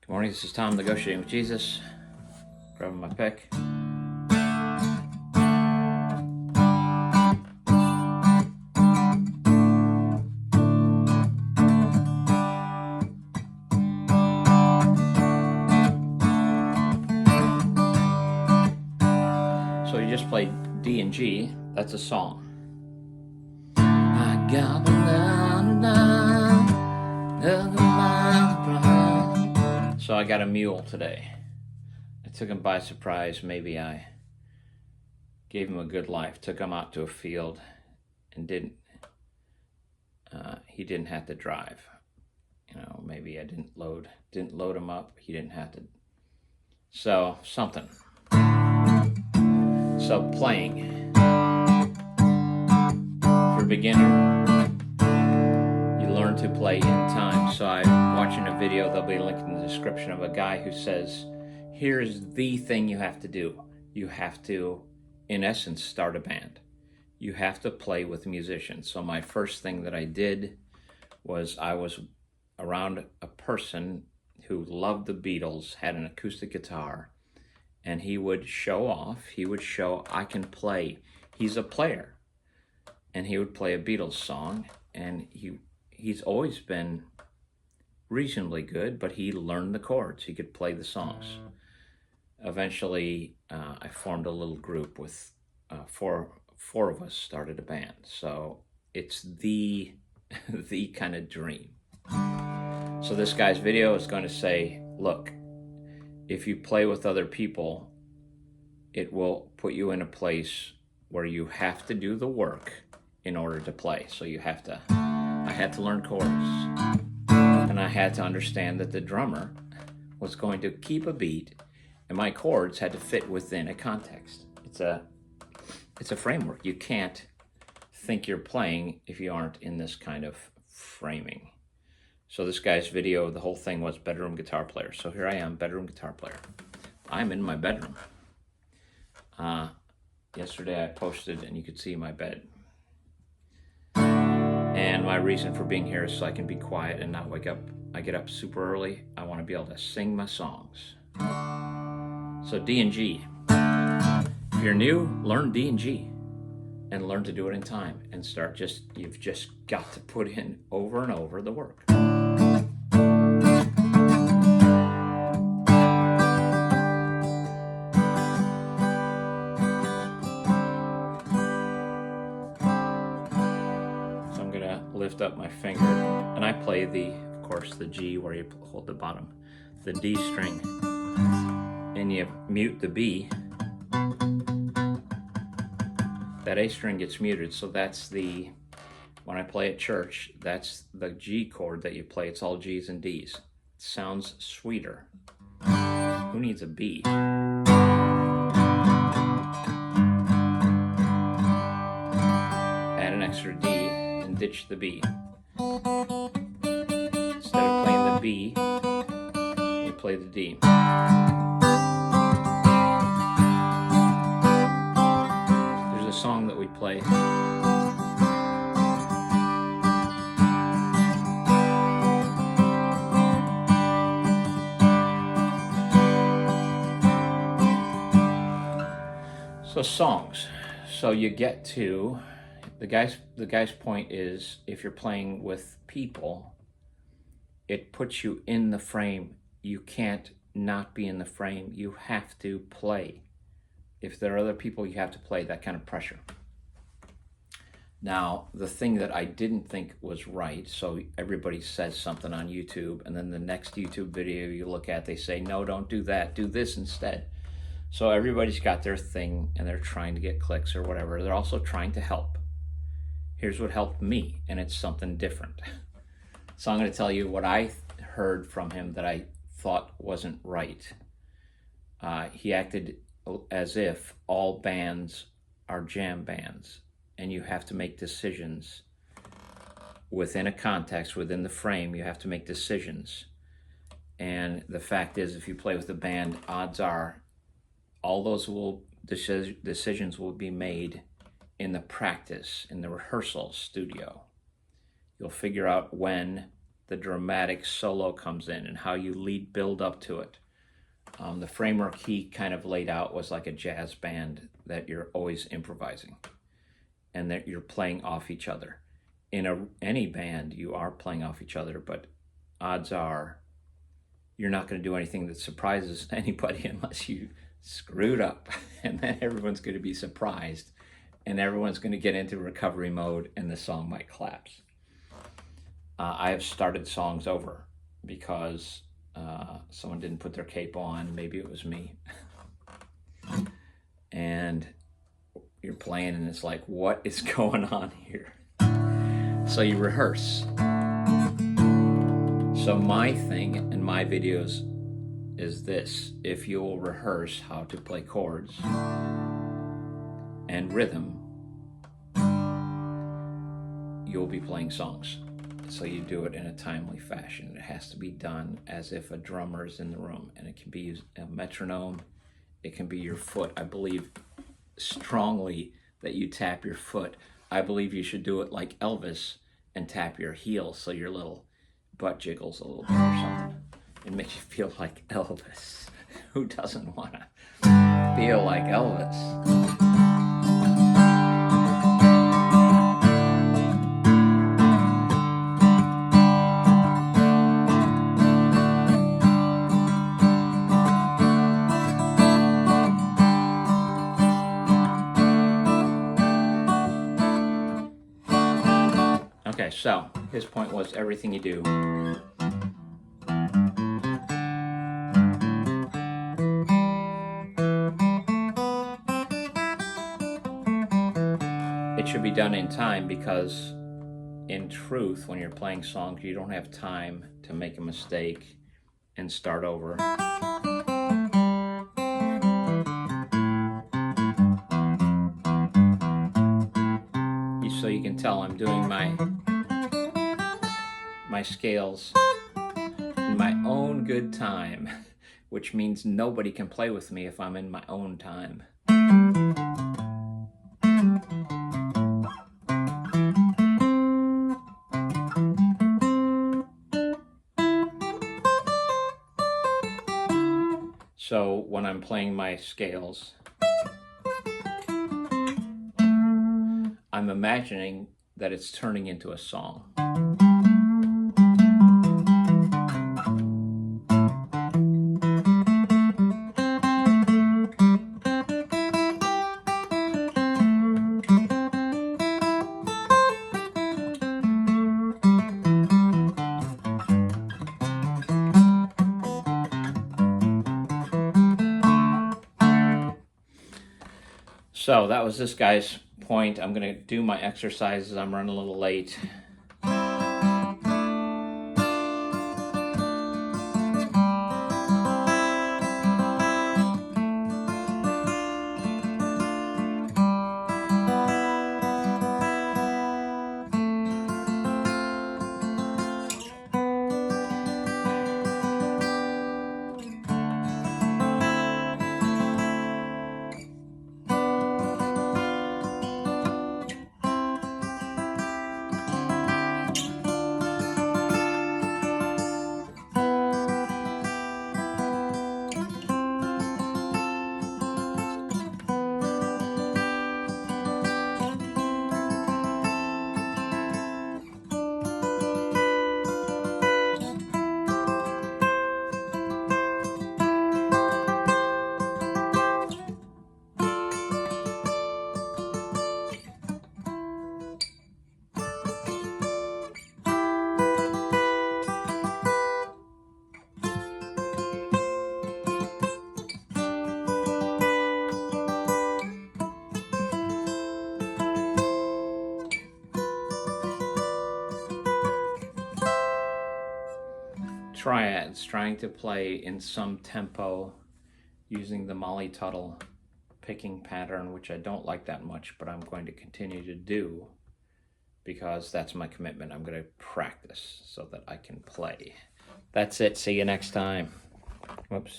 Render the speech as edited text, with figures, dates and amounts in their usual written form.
Good morning, this is Tom, Negotiating with Jesus. Grabbing my pick. So you just played D and G, that's a song. So I got a mule today. I took him by surprise. Maybe I gave him a good life. Took him out to a field and he didn't have to drive. You know, maybe I didn't load him up. He didn't have to. So something. So playing. For a beginner, you learn to play in time. So I'm watching a video, there'll be a link in the description, of a guy who says, here's the thing you have to do. You have to, in essence, start a band. You have to play with musicians. So my first thing that I did was I was around a person who loved the Beatles, had an acoustic guitar, and he would show off. He would show, I can play. He's a player. And he would play a Beatles song, and he's always been reasonably good, but he learned the chords. He could play the songs. Eventually, I formed a little group with four of us, started a band. So it's the kind of dream. So this guy's video is going to say, look, if you play with other people, it will put you in a place where you have to do the work in order to play. So I had to learn chords, and I had to understand that the drummer was going to keep a beat, and my chords had to fit within a context. It's a framework. You can't think you're playing if you aren't in this kind of framing. So this guy's video, the whole thing was bedroom guitar player. So here I am, bedroom guitar player. I'm in my bedroom. Yesterday I posted, and you could see my bed. And my reason for being here is so I can be quiet and not wake up. I get up super early. I want to be able to sing my songs. So D and G. If you're new, learn D and G and learn to do it in time and you've just got to put in over and over the work. Lift up my finger, and I play of course, the G where you hold the bottom, the D string, and you mute the B. That A string gets muted, so when I play at church, that's the G chord that you play. It's all G's and D's. It sounds sweeter. Who needs a B? Add an extra D. Ditch the B. Instead of playing the B, you play the D. There's a song that we play. So songs. So you get to the guy's point is, if you're playing with people, it puts you in the frame. You can't not be in the frame. You have to play. If there are other people, you have to play, that kind of pressure. Now, the thing that I didn't think was right, so everybody says something on YouTube, and then the next YouTube video you look at, they say, no, don't do that, do this instead. So everybody's got their thing, and they're trying to get clicks or whatever. They're also trying to help. Here's what helped me, and it's something different. So I'm going to tell you what I heard from him that I thought wasn't right. He acted as if all bands are jam bands, and you have to make decisions within a context, within the frame. You have to make decisions. And the fact is, if you play with a band, odds are all those decisions will be made in the practice, in the rehearsal studio. You'll figure out when the dramatic solo comes in and how you build up to it. The framework he kind of laid out was like a jazz band, that you're always improvising and that you're playing off each other. In any band, you are playing off each other, but odds are you're not going to do anything that surprises anybody unless you screwed up, and then everyone's going to be surprised and everyone's going to get into recovery mode and the song might collapse. I have started songs over because someone didn't put their cape on. Maybe it was me. And you're playing and it's like, what is going on here? So you rehearse. So my thing in my videos is this: if you will rehearse how to play chords and rhythm, you'll be playing songs. So you do it in a timely fashion. It has to be done as if a drummer is in the room, and it can be a metronome, it can be your foot. I believe strongly that you tap your foot. I believe you should do it like Elvis and tap your heel so your little butt jiggles a little bit or something. It makes you feel like Elvis. Who doesn't want to feel like Elvis? Okay, so his point was everything you do it should be done in time, because in truth, when you're playing songs, you don't have time to make a mistake and start over. So you can tell I'm doing my scales in my own good time, which means nobody can play with me if I'm in my own time. So when I'm playing my scales, I'm imagining that it's turning into a song. So that was this guy's point. I'm going to do my exercises. I'm running a little late. Triads, trying to play in some tempo using the Molly Tuttle picking pattern, which I don't like that much, but I'm going to continue to do because that's my commitment. I'm going to practice so that I can play. That's it. See you next time. Whoops.